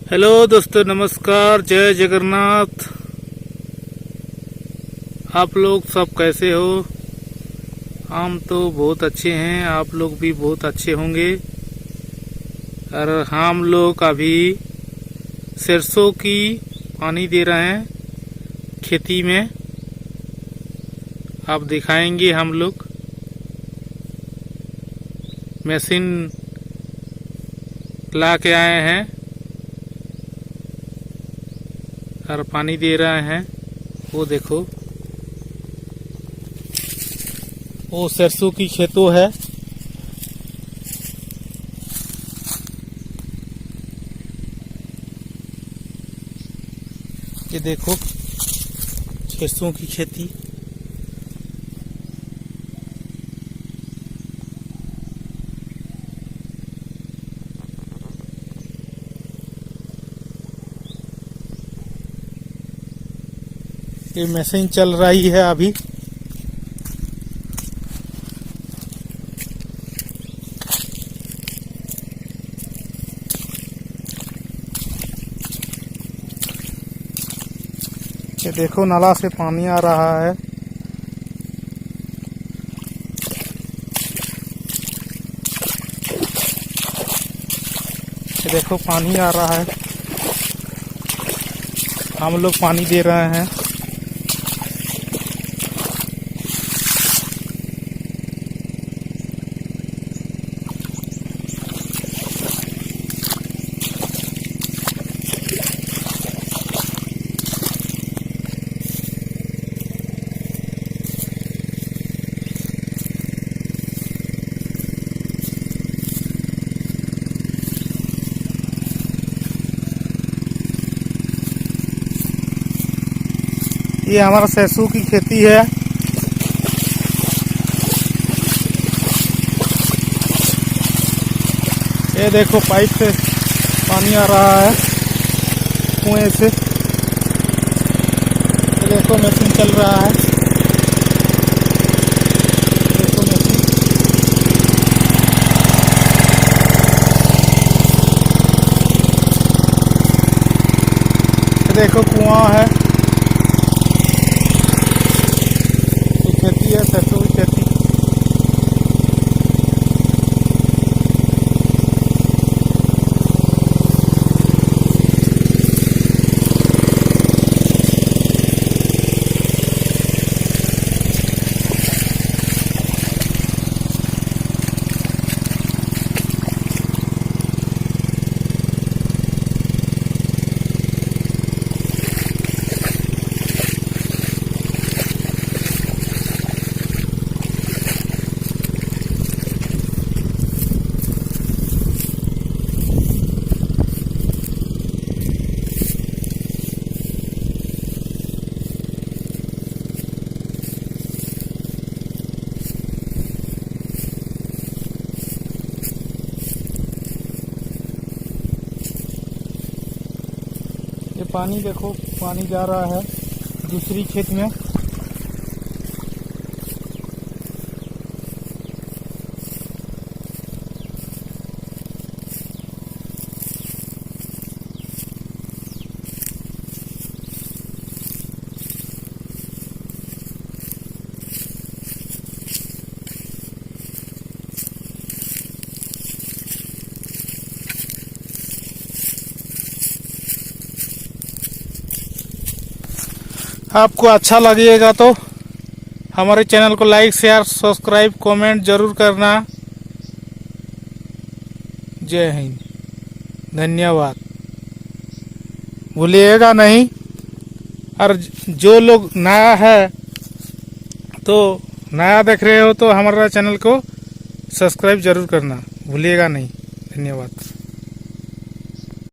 Hello दोस्तों, नमस्कार, जय जगन्नाथ। आप लोग सब कैसे हो? हम तो बहुत अच्छे हैं, आप लोग भी बहुत अच्छे होंगे। और हम लोग अभी सरसों की पानी दे रहे हैं खेती में। आप दिखाएंगे, हम लोग मशीन ला के आए हैं और पानी दे रहे हैं। वो देखो, वो सरसों की खेतों है। ये देखो सरसों की खेती। ये मशीन चल रही है अभी। ये देखो, नाला से पानी आ रहा है। ये देखो, पानी आ रहा है। हम लोग पानी दे रहे हैं। ये हमारा सरसों की खेती है। ये देखो, पाइप से पानी आ रहा है कुएं से। ये देखो, मशीन चल रहा है। देखो मशीन। ये देखो, कुआं है। खेती है सरसों की खेती। ये पानी देखो, पानी जा रहा है दूसरी खेत में। आपको अच्छा लगेगा तो हमारे चैनल को लाइक, शेयर, सब्सक्राइब, कमेंट जरूर करना। जय हिंद, धन्यवाद। भूलिएगा नहीं। और जो लोग नया है, तो नया देख रहे हो तो हमारा चैनल को सब्सक्राइब जरूर करना, भूलिएगा नहीं। धन्यवाद।